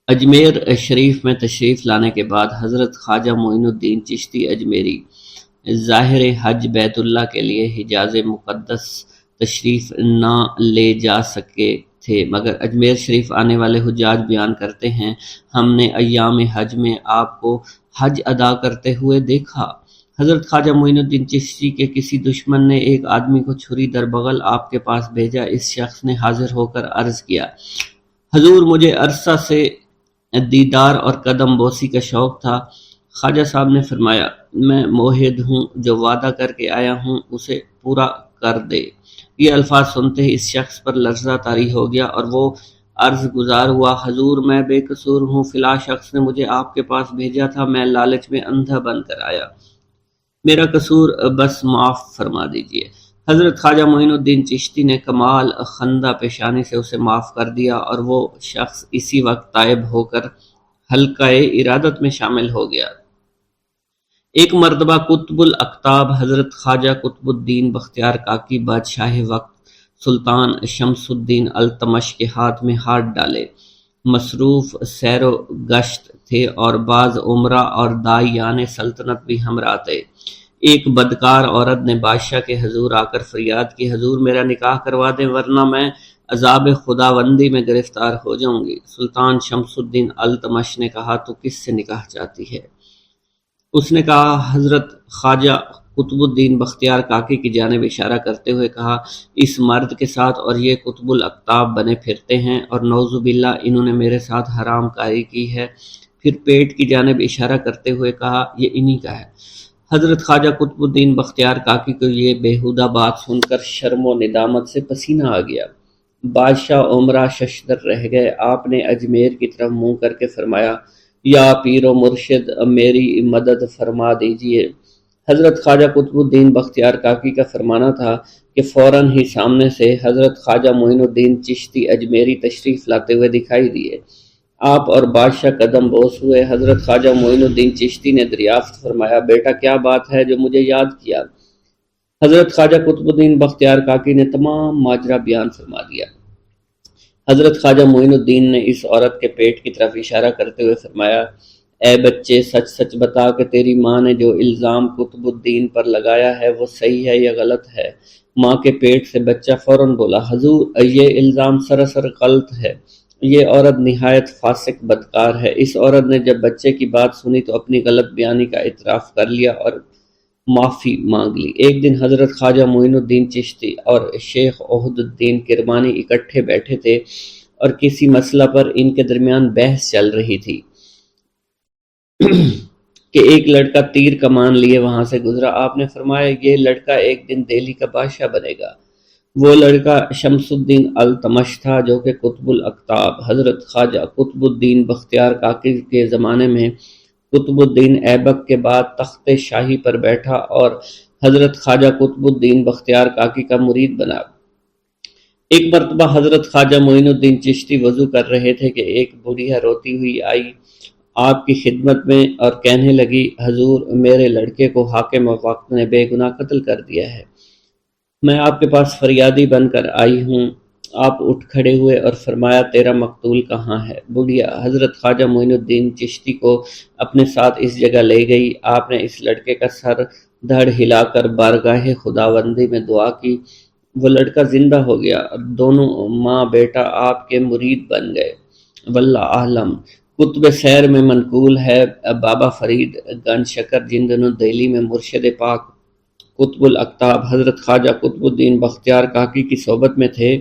اجمیر شریف میں تشریف لانے کے بعد حضرت خواجہ معین الدین چشتی اجمیری ظاہر حج بیت اللہ کے لیے حجاز مقدس تشریف نہ لے جا سکے تھے، مگر اجمیر شریف آنے والے حجاج بیان کرتے ہیں ہم نے ایام حج میں آپ کو حج ادا کرتے ہوئے دیکھا۔ حضرت خواجہ معین الدین چشتی کے کسی دشمن نے ایک آدمی کو چھری در بغل آپ کے پاس بھیجا۔ اس شخص نے حاضر ہو کر عرض کیا، حضور مجھے عرصہ سے دیدار اور قدم بوسی کا شوق تھا۔ خواجہ صاحب نے فرمایا، میں موحد ہوں، جو وعدہ کر کے آیا ہوں اسے پورا کر دے۔ یہ الفاظ سنتے ہی اس شخص پر لرزہ طاری ہو گیا اور وہ عرض گزار ہوا، حضور میں بے قصور ہوں، فلاں شخص نے مجھے آپ کے پاس بھیجا تھا، میں لالچ میں اندھا بن کر آیا، میرا قصور بس معاف فرما دیجیے۔ حضرت خواجہ معین الدین چشتی نے کمال خندہ پیشانی سے اسے معاف کر دیا اور وہ شخص اسی وقت تائب ہو کر حلقہ ارادت میں شامل ہو گیا۔ ایک مرتبہ قطب الاقطاب حضرت خواجہ قطب الدین بختیار کاکی بادشاہ وقت سلطان شمس الدین التمش کے ہاتھ میں ہاتھ ڈالے مصروف سیر و گشت تھے اور بعض عمرہ اور داعیان سلطنت بھی ہمراہ تھے۔ ایک بدکار عورت نے بادشاہ کے حضور آ کر فریاد کی، حضور میرا نکاح کروا دیں ورنہ میں عذاب خداوندی میں گرفتار ہو جاؤں گی۔ سلطان شمس الدین التمش نے کہا، تو کس سے نکاح چاہتی ہے؟ اس نے کہا، حضرت خواجہ قطب الدین بختیار کاکی کی جانب اشارہ کرتے ہوئے کہا، اس مرد کے ساتھ اور یہ قطب الاقطاب بنے پھرتے ہیں اور نعوذ باللہ انہوں نے میرے ساتھ حرام کاری کی ہے۔ پھر پیٹ کی جانب اشارہ کرتے ہوئے کہا، یہ انہی کا ہے۔ حضرت خواجہ قطب الدین بختیار کاکی کو یہ بیہودہ بات سن کر شرم و ندامت سے پسینہ آ گیا۔ بادشاہ عمرہ ششدر رہ گئے۔ آپ نے اجمیر کی طرف منہ کر کے فرمایا، یا پیر و مرشد میری مدد فرما دیجیے۔ حضرت خواجہ قطب الدین بختیار کاکی کا فرمانا تھا کہ فوراً ہی سامنے سے حضرت خواجہ معین الدین چشتی اجمیری تشریف لاتے ہوئے دکھائی دیے۔ آپ اور بادشاہ قدم بوس ہوئے۔ حضرت خواجہ معین الدین چشتی نے دریافت فرمایا، بیٹا کیا بات ہے جو مجھے یاد کیا؟ حضرت خواجہ قطب الدین بختیار کاکی نے تمام ماجرا بیان فرما دیا۔ حضرت خواجہ معین الدین نے اس عورت کے پیٹ کی طرف اشارہ کرتے ہوئے فرمایا، اے بچے سچ سچ بتا کہ تیری ماں نے جو الزام قطب الدین پر لگایا ہے وہ صحیح ہے یا غلط ہے؟ ماں کے پیٹ سے بچہ فوراً بولا، حضور یہ الزام سراسر غلط ہے، یہ عورت نہایت فاسق بدکار ہے۔ اس عورت نے جب بچے کی بات سنی تو اپنی غلط بیانی کا اعتراف کر لیا اور معافی مانگ لی۔ ایک دن حضرت خواجہ معین الدین چشتی اور شیخ عہد الدین کرمانی اکٹھے بیٹھے تھے اور کسی مسئلہ پر ان کے درمیان بحث چل رہی تھی کہ ایک لڑکا تیر کمان لیے وہاں سے گزرا۔ آپ نے فرمایا، یہ لڑکا ایک دن دہلی کا بادشاہ بنے گا۔ وہ لڑکا شمس الدین التمش تھا جو کہ قطب الاقطاب حضرت خواجہ قطب الدین بختیار کاکی کے زمانے میں قطب الدین ایبک کے بعد تخت شاہی پر بیٹھا اور حضرت خواجہ قطب الدین بختیار کاکی کا مرید بنا۔ ایک مرتبہ حضرت خواجہ معین الدین چشتی وضو کر رہے تھے کہ ایک بڑھیا روتی ہوئی آئی آپ کی خدمت میں اور کہنے لگی، حضور میرے لڑکے کو حاکم وقت نے بے گناہ قتل کر دیا ہے، میں آپ کے پاس فریادی بن کر آئی ہوں۔ آپ اٹھ کھڑے ہوئے اور فرمایا، تیرا مقتول کہاں ہے؟ بڑھیا حضرت خواجہ معین الدین چشتی کو اپنے ساتھ اس جگہ لے گئی۔ آپ نے اس لڑکے کا سر دھڑ ہلا کر بارگاہ خداوندی میں دعا کی، وہ لڑکا زندہ ہو گیا اور دونوں ماں بیٹا آپ کے مرید بن گئے۔ واللہ اعلم۔ کتب سیر میں منقول ہے، بابا فرید گنج شکر جن دنوں دہلی میں مرشد پاک قطب الاقطاب حضرت خواجہ قطب الدین بختیار کاکی کی صحبت میں تھے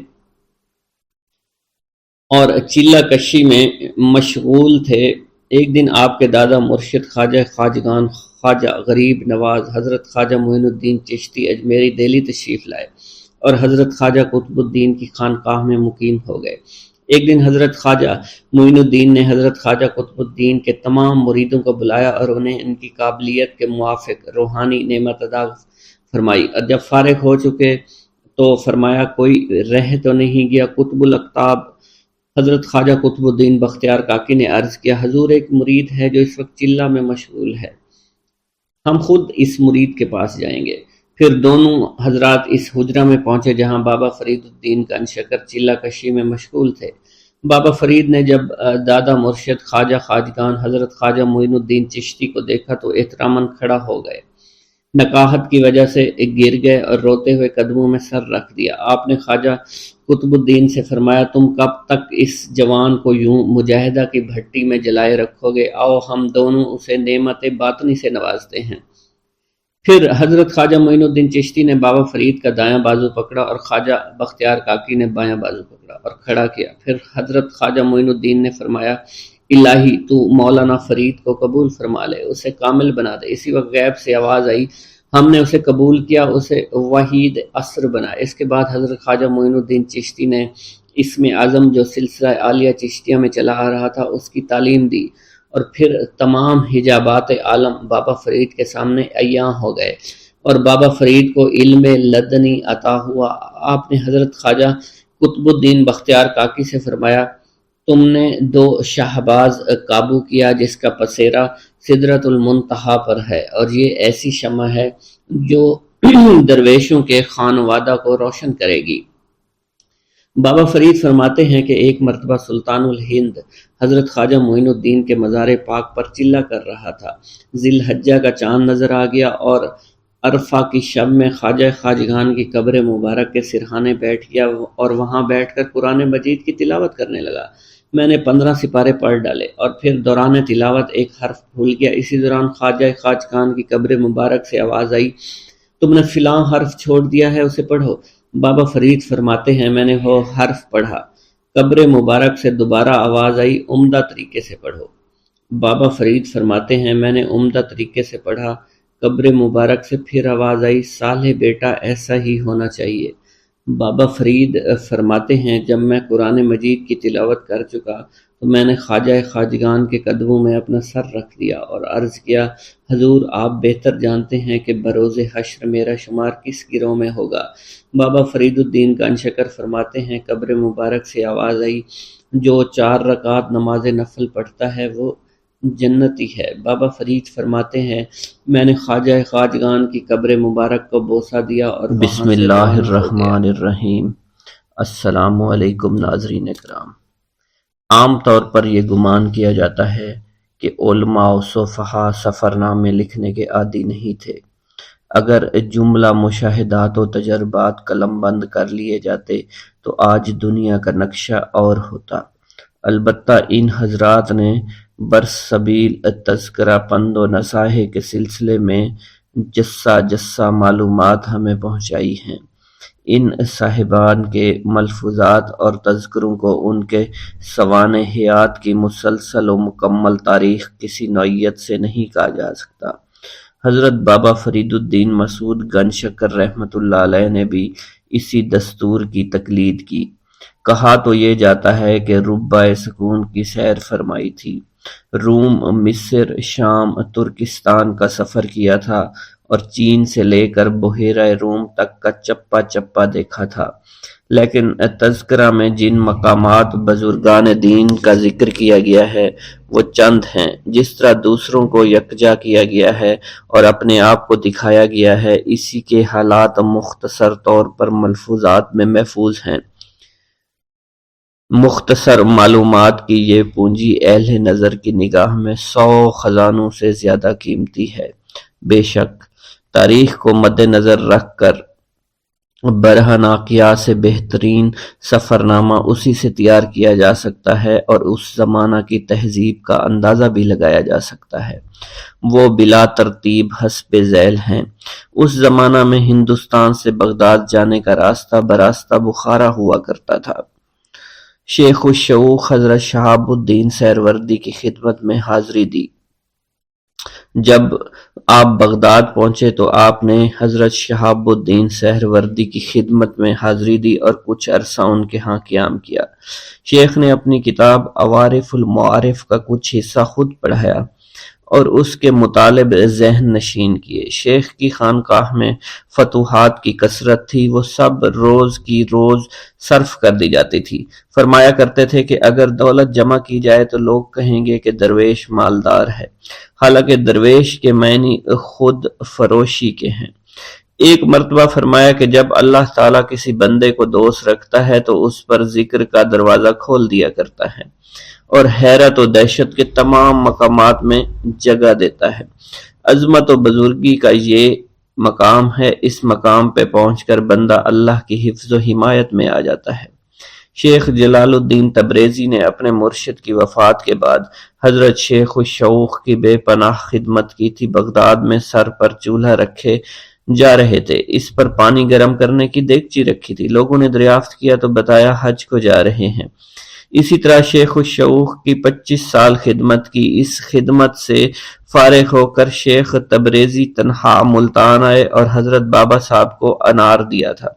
اور چلہ کشی میں مشغول تھے، ایک دن آپ کے دادا مرشد خواجہ خواجگان خواجہ غریب نواز حضرت خواجہ معین الدین چشتی اجمیری دہلی تشریف لائے اور حضرت خواجہ قطب الدین کی خانقاہ میں مقیم ہو گئے۔ ایک دن حضرت خواجہ معین الدین نے حضرت خواجہ قطب الدین کے تمام مریدوں کو بلایا اور انہیں ان کی قابلیت کے موافق روحانی نعمت عطا فرمائی، اور جب فارغ ہو چکے تو فرمایا، کوئی رہ تو نہیں گیا؟ قطب الاقطاب حضرت خواجہ قطب الدین بختیار کاکی نے عرض کیا، حضور ایک مرید ہے جو اس وقت چلہ میں مشغول ہے، ہم خود اس مرید کے پاس جائیں گے۔ پھر دونوں حضرات اس حجرہ میں پہنچے جہاں بابا فرید الدین گنج شکر چلہ کشی میں مشغول تھے۔ بابا فرید نے جب دادا مرشد خواجہ خواجگان حضرت خواجہ معین الدین چشتی کو دیکھا تو احتراماً کھڑا ہو گئے، نکاحت کی وجہ سے گر گئے اور روتے ہوئے قدموں میں سر رکھ دیا۔ آپ نے خواجہ قطب الدین سے فرمایا تم کب تک اس جوان کو یوں مجاہدہ کی بھٹی میں جلائے رکھو گے؟ آؤ ہم دونوں اسے نعمت باطنی سے نوازتے ہیں۔ پھر حضرت خواجہ معین الدین چشتی نے بابا فرید کا دایاں بازو پکڑا اور خواجہ بختیار کاکی نے بایاں بازو پکڑا اور کھڑا کیا۔ پھر حضرت خواجہ معین الدین نے فرمایا الہی تو مولانا فرید کو قبول فرما لے، اسے کامل بنا دے۔ اسی وقت غیب سے آواز آئی، ہم نے اسے قبول کیا، اسے وحید عصر بنایا۔ اس کے بعد حضرت خواجہ معین الدین چشتی نے اسم اعظم جو سلسلہ عالیہ چشتیہ میں چلا آ رہا تھا اس کی تعلیم دی، اور پھر تمام حجابات عالم بابا فرید کے سامنے عیاں ہو گئے اور بابا فرید کو علم لدنی عطا ہوا۔ آپ نے حضرت خواجہ قطب الدین بختیار کاکی سے فرمایا تم نے دو شہباز قابو کیا جس کا پسیرا سدرۃ المنتہا پر ہے، اور یہ ایسی شمع ہے جو درویشوں کے خانوادہ کو روشن کرے گی۔ بابا فرید فرماتے ہیں کہ ایک مرتبہ سلطان الہند حضرت خواجہ معین الدین کے مزار پاک پر چلہ کر رہا تھا۔ ذی الحجہ کا چاند نظر آ گیا اور عرفہ کی شب میں خواجہ خواجگان کی قبر مبارک کے سرہانے بیٹھ گیا اور وہاں بیٹھ کر قرآن مجید کی تلاوت کرنے لگا۔ میں نے 15 سپارے پڑھ ڈالے اور پھر دوران تلاوت ایک حرف بھول گیا۔ اسی دوران خواجہ خواجگان کی قبر مبارک سے آواز آئی تم نے فلاں حرف چھوڑ دیا ہے، اسے پڑھو۔ بابا فرید فرماتے ہیں میں نے وہ حرف پڑھا۔ قبر مبارک سے دوبارہ آواز آئی عمدہ طریقے سے پڑھو۔ بابا فرید فرماتے ہیں میں نے عمدہ طریقے سے پڑھا۔ قبر مبارک سے پھر آواز آئی صالح بیٹا ایسا ہی ہونا چاہیے۔ بابا فرید فرماتے ہیں جب میں قرآن مجید کی تلاوت کر چکا تو میں نے خواجہ خواجگان کے قدموں میں اپنا سر رکھ دیا اور عرض کیا حضور آپ بہتر جانتے ہیں کہ بروز حشر میرا شمار کس گروہ میں ہوگا۔ بابا فرید الدین گن شکر فرماتے ہیں قبر مبارک سے آواز آئی جو 4 رکعت نماز نفل پڑھتا ہے وہ جنتی ہے۔ بابا فرید فرماتے ہیں میں نے خواجہ خواجگان کی قبر مبارک کو بوسہ دیا اور بسم اللہ الرحمن الرحیم۔ السلام علیکم ناظرین کرام، عام طور پر یہ گمان کیا جاتا ہے کہ علماء و صفحاء سفر نامے لکھنے کے عادی نہیں تھے۔ اگر جملہ مشاہدات و تجربات قلم بند کر لیے جاتے تو آج دنیا کا نقشہ اور ہوتا۔ البتہ ان حضرات نے برسبیل تذکرہ پند و نصائح کے سلسلے میں جسہ معلومات ہمیں پہنچائی ہیں۔ ان صاحبان کے ملفوظات اور تذکروں کو ان کے سوانح حیات کی مسلسل و مکمل تاریخ کسی نوعیت سے نہیں کہا جا سکتا۔ حضرت بابا فرید الدین مسعود گن شکر رحمۃ اللہ علیہ نے بھی اسی دستور کی تقلید کی۔ کہا تو یہ جاتا ہے کہ ربع سکون کی سیر فرمائی تھی، روم، مصر، شام، ترکستان کا سفر کیا تھا اور چین سے لے کر بحیرہ روم تک کا چپا چپا دیکھا تھا، لیکن تذکرہ میں جن مقامات بزرگان دین کا ذکر کیا گیا ہے وہ چند ہیں۔ جس طرح دوسروں کو یکجا کیا گیا ہے اور اپنے آپ کو دکھایا گیا ہے، اسی کے حالات مختصر طور پر ملفوظات میں محفوظ ہیں۔ مختصر معلومات کی یہ پونجی اہل نظر کی نگاہ میں 100 خزانوں سے زیادہ قیمتی ہے۔ بے شک تاریخ کو مد نظر رکھ کر برہنہ قیاس سے بہترین سفرنامہ اسی سے تیار کیا جا سکتا ہے اور اس زمانہ کی تہذیب کا اندازہ بھی لگایا جا سکتا ہے۔ وہ بلا ترتیب حسب ذیل ہیں۔ اس زمانہ میں ہندوستان سے بغداد جانے کا راستہ براستہ بخارا ہوا کرتا تھا۔ شیخ الشیوخ حضرت شہاب الدین سہروردی کی خدمت میں حاضری دی۔ جب آپ بغداد پہنچے تو آپ نے حضرت شہاب الدین سہروردی کی خدمت میں حاضری دی اور کچھ عرصہ ان کے ہاں قیام کیا۔ شیخ نے اپنی کتاب عوارف المعارف کا کچھ حصہ خود پڑھایا اور اس کے مطالب ذہن نشین کیے۔ شیخ کی خانقاہ میں فتوحات کی کثرت تھی، وہ سب روز کی روز صرف کر دی جاتی تھی۔ فرمایا کرتے تھے کہ اگر دولت جمع کی جائے تو لوگ کہیں گے کہ درویش مالدار ہے، حالانکہ درویش کے معنی خود فروشی کے ہیں۔ ایک مرتبہ فرمایا کہ جب اللہ تعالیٰ کسی بندے کو دوست رکھتا ہے تو اس پر ذکر کا دروازہ کھول دیا کرتا ہے اور حیرت و دہشت کے تمام مقامات میں جگہ دیتا ہے۔ عظمت و بزرگی کا یہ مقام ہے، اس مقام پہ پہنچ کر بندہ اللہ کی حفظ و حمایت میں آ جاتا ہے۔ شیخ جلال الدین تبریزی نے اپنے مرشد کی وفات کے بعد حضرت شیخ الشوق کی بے پناہ خدمت کی تھی۔ بغداد میں سر پر چولہا رکھے جا رہے تھے، اس پر پانی گرم کرنے کی دیگچی رکھی تھی۔ لوگوں نے دریافت کیا تو بتایا حج کو جا رہے ہیں۔ اسی طرح شیخ الشوق کی 25 سال خدمت کی۔ اس خدمت سے فارغ ہو کر شیخ تبریزی تنہا ملتان آئے اور حضرت بابا صاحب کو انار دیا تھا۔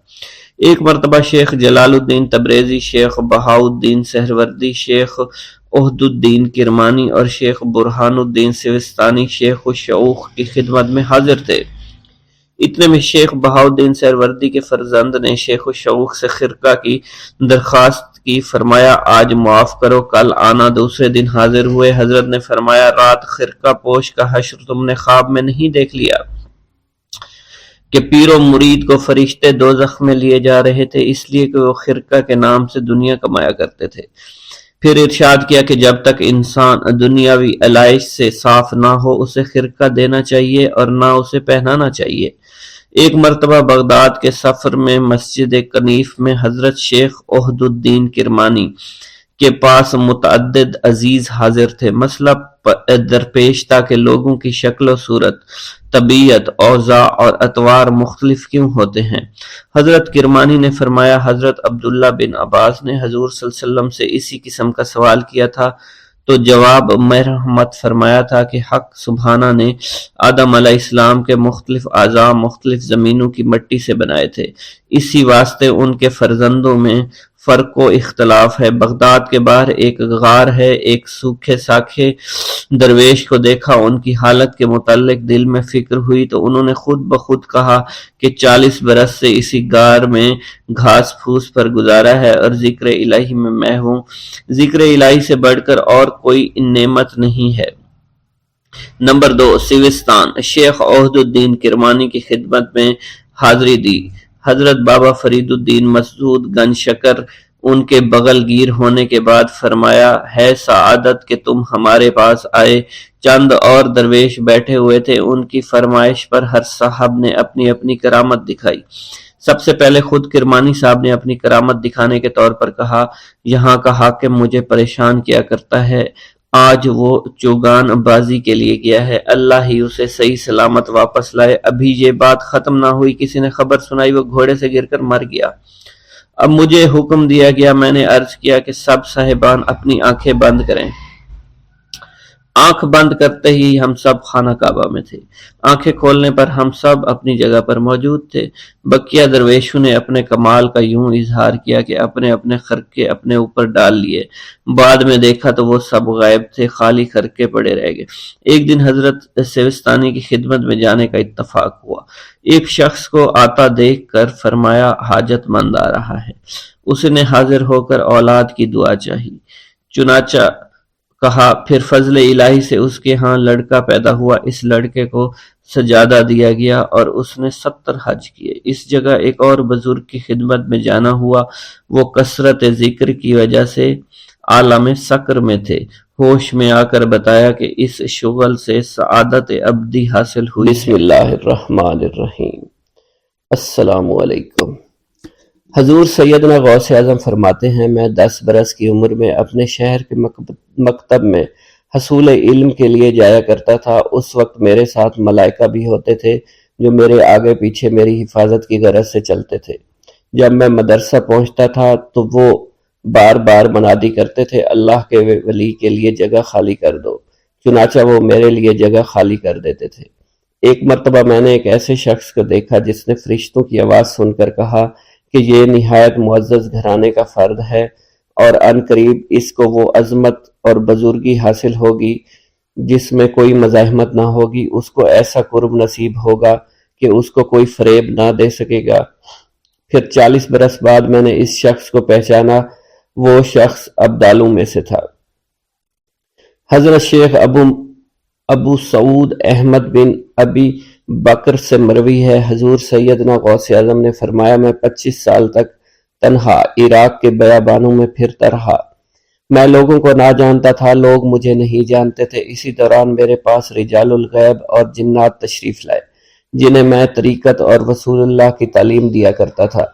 ایک مرتبہ شیخ جلال الدین تبریزی، شیخ بہاؤالدین سہروردی، شیخ عہد الدین کرمانی اور شیخ برہان الدین سوستانی شیخ الشوق کی خدمت میں حاضر تھے۔ اتنے میں شیخ بہاؤالدین سہروردی کے فرزند نے شیخ الشوق سے خرقہ کی درخواست کی، فرمایا آج معاف کرو، کل آنا۔ دوسرے دن حاضر ہوئے، حضرت نے فرمایا رات خرقہ پوش کا حشر تم نے خواب میں نہیں دیکھ لیا کہ پیر و مرید کو فرشتے دوزخ میں لیے جا رہے تھے، اس لیے کہ وہ خرقہ کے نام سے دنیا کمایا کرتے تھے۔ پھر ارشاد کیا کہ جب تک انسان دنیاوی علائش سے صاف نہ ہو اسے خرقہ دینا چاہیے اور نہ اسے پہنانا چاہیے۔ ایک مرتبہ بغداد کے سفر میں مسجد کنیف میں حضرت شیخ عہد الدین کرمانی کے پاس متعدد عزیز حاضر تھے۔ مسئلہ درپیش تھا کہ لوگوں کی شکل و صورت، طبیعت، اوضاع اور اطوار مختلف کیوں ہوتے ہیں؟ حضرت کرمانی نے فرمایا حضرت عبداللہ بن عباس نے حضور صلی اللہ علیہ وسلم سے اسی قسم کا سوال کیا تھا تو جواب مرحمت فرمایا تھا کہ حق سبحانہ نے آدم علیہ السلام کے مختلف اعضاء مختلف زمینوں کی مٹی سے بنائے تھے، اسی واسطے ان کے فرزندوں میں فرق و اختلاف ہے۔ بغداد کے باہر ایک غار ہے، ایک سوکھے ساکھے درویش کو دیکھا، ان کی حالت کے متعلق دل میں فکر ہوئی تو انہوں نے خود بخود کہا کہ 40 برس سے اسی غار میں گھاس پھوس پر گزارا ہے اور ذکر الہی میں ہوں۔ ذکر الہی سے بڑھ کر اور کوئی نعمت نہیں ہے۔ نمبر 2، سیوستان۔ شیخ عہد الدین کرمانی کی خدمت میں حاضری دی۔ حضرت بابا فرید الدین مسعود گنج شکر ان کے بغل گیر ہونے کے بعد فرمایا ہے سعادت کہ تم ہمارے پاس آئے۔ چند اور درویش بیٹھے ہوئے تھے، ان کی فرمائش پر ہر صاحب نے اپنی اپنی کرامت دکھائی۔ سب سے پہلے خود کرمانی صاحب نے اپنی کرامت دکھانے کے طور پر کہا یہاں کا حاکم مجھے پریشان کیا کرتا ہے، آج وہ چوگان بازی کے لیے گیا ہے، اللہ ہی اسے صحیح سلامت واپس لائے۔ ابھی یہ بات ختم نہ ہوئی کسی نے خبر سنائی وہ گھوڑے سے گر کر مر گیا۔ اب مجھے حکم دیا گیا، میں نے عرض کیا کہ سب صاحبان اپنی آنکھیں بند کریں۔ آنکھ بند کرتے ہی ہم سب خانہ کعبہ میں تھے، آنکھیں کھولنے پر ہم سب اپنی جگہ پر موجود تھے۔ بقیہ درویشوں نے اپنے کمال کا یوں اظہار کیا کہ اپنے اپنے خرقے اپنے اوپر ڈال لیے، بعد میں دیکھا تو وہ سب غائب تھے، خالی خرقے پڑے رہ گئے۔ ایک دن حضرت سیوستانی کی خدمت میں جانے کا اتفاق ہوا۔ ایک شخص کو آتا دیکھ کر فرمایا حاجت مند آ رہا ہے، اس نے حاضر ہو کر اولاد کی دعا چاہی، چنانچہ کہا پھر فضل الہی سے اس کے ہاں لڑکا پیدا ہوا، اس لڑکے کو سجادہ دیا گیا اور اس نے 70 حج کیے۔ اس جگہ ایک اور بزرگ کی خدمت میں جانا ہوا، وہ کثرت ذکر کی وجہ سے عالم سکر میں تھے، ہوش میں آ کر بتایا کہ اس شغل سے سعادت ابدی حاصل ہوئی۔ بسم اللہ الرحمن الرحیم۔ السلام علیکم۔ حضور سیدنا غوث اعظم فرماتے ہیں میں 10 برس کی عمر میں اپنے شہر کے مکتب میں حصول علم کے لیے جایا کرتا تھا۔ اس وقت میرے ساتھ ملائکہ بھی ہوتے تھے جو میرے آگے پیچھے میری حفاظت کی غرض سے چلتے تھے۔ جب میں مدرسہ پہنچتا تھا تو وہ بار بار منادی کرتے تھے اللہ کے ولی کے لیے جگہ خالی کر دو، چنانچہ وہ میرے لیے جگہ خالی کر دیتے تھے۔ ایک مرتبہ میں نے ایک ایسے شخص کو دیکھا جس نے فرشتوں کی آواز سن کر کہا کہ یہ نہایت معزز گھرانے کا فرد ہے اور ان قریب اس کو وہ عظمت اور بزرگی حاصل ہوگی جس میں کوئی مزاحمت نہ ہوگی، اس کو ایسا قرب نصیب ہوگا کہ اس کو کوئی فریب نہ دے سکے گا۔ پھر 40 برس بعد میں نے اس شخص کو پہچانا، وہ شخص ابدالوں میں سے تھا۔ حضرت شیخ ابو سعود احمد بن ابی بکر سے مروی ہے، حضور سیدنا غوث اعظم نے فرمایا میں 25 سال تک تنہا عراق کے بیابانوں میں پھرتا رہا۔ میں لوگوں کو نہ جانتا تھا، لوگ مجھے نہیں جانتے تھے۔ اسی دوران میرے پاس رجال الغیب اور جنات تشریف لائے جنہیں میں طریقت اور رسول اللہ کی تعلیم دیا کرتا تھا۔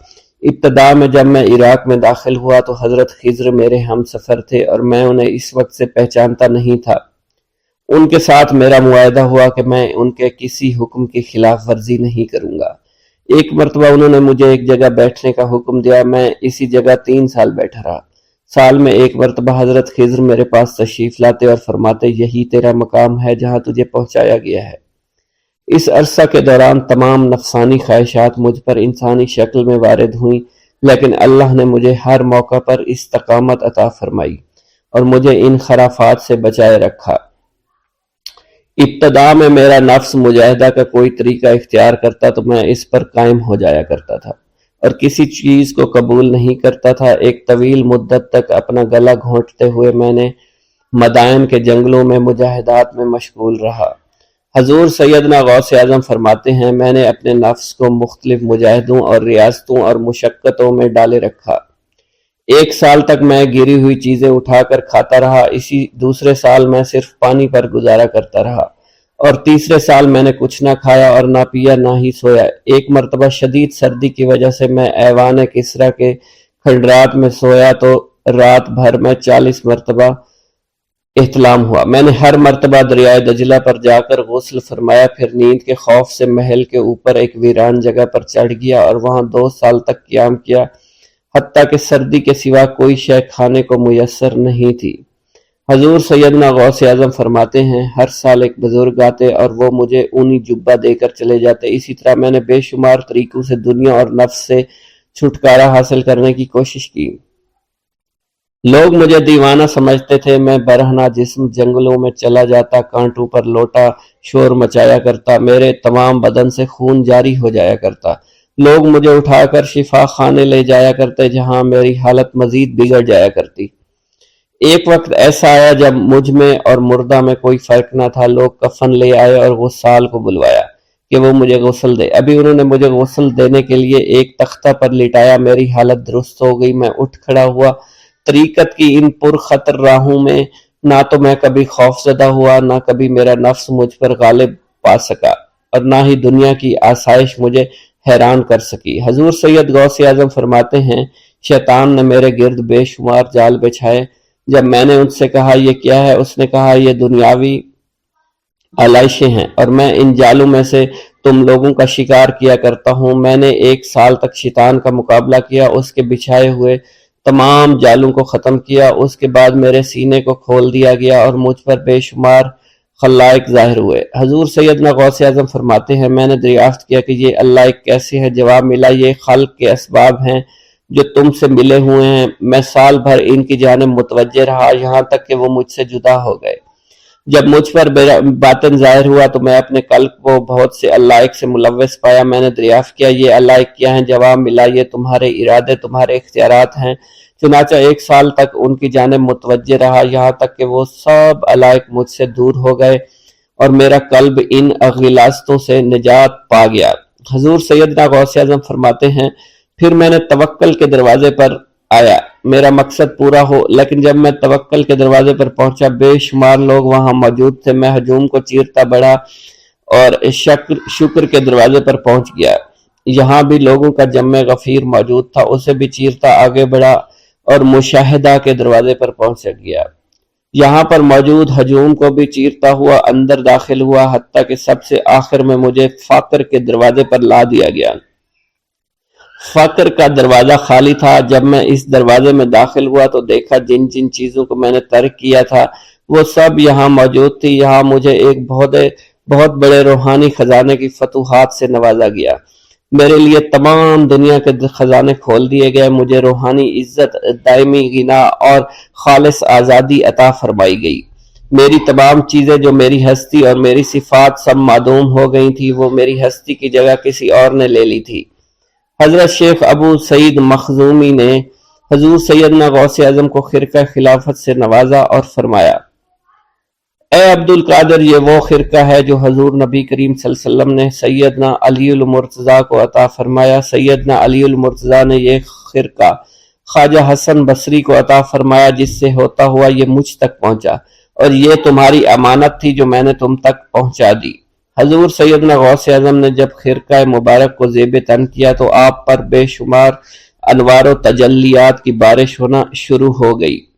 ابتدا میں جب میں عراق میں داخل ہوا تو حضرت خضر میرے ہم سفر تھے اور میں انہیں اس وقت سے پہچانتا نہیں تھا۔ ان کے ساتھ میرا معاہدہ ہوا کہ میں ان کے کسی حکم کی خلاف ورزی نہیں کروں گا۔ ایک مرتبہ انہوں نے مجھے ایک جگہ بیٹھنے کا حکم دیا، میں اسی جگہ 3 سال بیٹھا رہا۔ سال میں ایک مرتبہ حضرت خضر میرے پاس تشریف لاتے اور فرماتے یہی تیرا مقام ہے جہاں تجھے پہنچایا گیا ہے۔ اس عرصہ کے دوران تمام نفسانی خواہشات مجھ پر انسانی شکل میں وارد ہوئیں، لیکن اللہ نے مجھے ہر موقع پر استقامت عطا فرمائی اور مجھے ان خرافات سے بچائے رکھا۔ ابتدا میں میرا نفس مجاہدہ کا کوئی طریقہ اختیار کرتا تو میں اس پر قائم ہو جایا کرتا تھا اور کسی چیز کو قبول نہیں کرتا تھا۔ ایک طویل مدت تک اپنا گلا گھونٹتے ہوئے میں نے مدائن کے جنگلوں میں مجاہدات میں مشغول رہا۔ حضور سیدنا غوث اعظم فرماتے ہیں میں نے اپنے نفس کو مختلف مجاہدوں اور ریاستوں اور مشقتوں میں ڈالے رکھا۔ 1 سال تک میں گری ہوئی چیزیں اٹھا کر کھاتا رہا، اسی دوسرے سال میں صرف پانی پر گزارا کرتا رہا اور تیسرے سال میں نے کچھ نہ کھایا اور نہ پیا نہ ہی سویا۔ ایک مرتبہ شدید سردی کی وجہ سے میں ایوان کسریٰ کے کھنڈرات میں سویا تو رات بھر میں 40 مرتبہ احتلام ہوا۔ میں نے ہر مرتبہ دریائے دجلہ پر جا کر غسل فرمایا، پھر نیند کے خوف سے محل کے اوپر ایک ویران جگہ پر چڑھ گیا اور وہاں 2 سال تک قیام کیا، حتیٰ کہ سردی کے سوا کوئی شے کھانے کو میسر نہیں تھی۔ حضور سیدنا غوث اعظم فرماتے ہیں ہر سال ایک بزرگ آتے اور وہ مجھے اونی جبہ دے کر چلے جاتے۔ اسی طرح میں نے بے شمار طریقوں سے دنیا اور نفس سے چھٹکارا حاصل کرنے کی کوشش کی۔ لوگ مجھے دیوانہ سمجھتے تھے، میں برہنہ جسم جنگلوں میں چلا جاتا، کانٹوں پر لوٹا شور مچایا کرتا، میرے تمام بدن سے خون جاری ہو جایا کرتا۔ لوگ مجھے اٹھا کر شفا خانے لے جایا کرتے جہاں میری حالت مزید بگڑ جایا کرتی۔ ایک وقت ایسا آیا جب مجھ میں اور مردہ میں کوئی فرق نہ تھا۔ لوگ کفن لے آئے اور غسال کو بلوایا کہ وہ مجھے غسل دے۔ ابھی انہوں نے مجھے غسل دینے کے لیے ایک تختہ پر لٹایا، میری حالت درست ہو گئی، میں اٹھ کھڑا ہوا۔ طریقت کی ان پرخطر راہوں میں نہ تو میں کبھی خوف زدہ ہوا، نہ کبھی میرا نفس مجھ پر غالب پا سکا اور نہ ہی دنیا کی آسائش مجھے حیران کر سکی۔ حضور سید غوث اعظم فرماتے ہیں شیطان نے میرے گرد بے شمار جال بچھائے۔ جب میں نے ان سے کہا یہ کیا ہے، اس نے کہا یہ دنیاوی آلائشیں ہیں اور میں ان جالوں میں سے تم لوگوں کا شکار کیا کرتا ہوں۔ میں نے 1 سال تک شیطان کا مقابلہ کیا، اس کے بچھائے ہوئے تمام جالوں کو ختم کیا۔ اس کے بعد میرے سینے کو کھول دیا گیا اور مجھ پر بے شمار خلائق ظاہر ہوئے۔ حضور سیدنا غوث اعظم فرماتے ہیں میں نے دریافت کیا کہ یہ اللہ کیسے ہے؟ جواب ملا یہ خلق کے اسباب ہیں جو تم سے ملے ہوئے ہیں۔ میں سال بھر ان کی جانب متوجہ رہا یہاں تک کہ وہ مجھ سے جدا ہو گئے۔ جب مجھ پر باطن ظاہر ہوا تو میں اپنے قلب کو بہت سے علائق سے ملوث پایا۔ میں نے دریافت کیا یہ علائق کیا ہیں؟ جواب ملا یہ تمہارے ارادے، تمہارے اختیارات ہیں۔ چنانچہ 1 سال تک ان کی جانب متوجہ رہا یہاں تک کہ وہ سب علائق مجھ سے دور ہو گئے اور میرا قلب ان غلاظتوں سے نجات پا گیا۔ حضور سیدنا غوث اعظم فرماتے ہیں پھر میں نے توکل کے دروازے پر آیا میرا مقصد پورا ہو، لیکن جب میں توکل کے دروازے پر پہنچا بے شمار لوگ وہاں موجود تھے۔ میں ہجوم کو چیرتا بڑھا اور شکر کے دروازے پر پہنچ گیا، یہاں بھی لوگوں کا جمع غفیر موجود تھا، اسے بھی چیرتا آگے بڑھا اور مشاہدہ کے دروازے پر پہنچ گیا، یہاں پر موجود ہجوم کو بھی چیرتا ہوا اندر داخل ہوا، حتیٰ کہ سب سے آخر میں مجھے فقر کے دروازے پر لا دیا گیا۔ فقر کا دروازہ خالی تھا۔ جب میں اس دروازے میں داخل ہوا تو دیکھا جن جن چیزوں کو میں نے ترک کیا تھا وہ سب یہاں موجود تھی۔ یہاں مجھے ایک بہت بڑے روحانی خزانے کی فتوحات سے نوازا گیا، میرے لیے تمام دنیا کے خزانے کھول دیے گئے، مجھے روحانی عزت، دائمی غنا اور خالص آزادی عطا فرمائی گئی۔ میری تمام چیزیں جو میری ہستی اور میری صفات سب معدوم ہو گئی تھی، وہ میری ہستی کی جگہ کسی اور نے لے لی تھی۔ حضرت شیخ ابو سعید مخزومی نے حضور سیدنا غوث اعظم کو خرقہ خلافت سے نوازا اور فرمایا اے عبد القادر، یہ وہ خرقہ ہے جو حضور نبی کریم صلی اللہ علیہ وسلم نے سیدنا علی المرتضیٰ کو عطا فرمایا۔ سیدنا علی المرتضیٰ نے یہ خرقہ خواجہ حسن بصری کو عطا فرمایا، جس سے ہوتا ہوا یہ مجھ تک پہنچا، اور یہ تمہاری امانت تھی جو میں نے تم تک پہنچا دی۔ حضور سیدنا غوث اعظم نے جب خرقہ مبارک کو زیب تن کیا تو آپ پر بے شمار انوار و تجلیات کی بارش ہونا شروع ہو گئی۔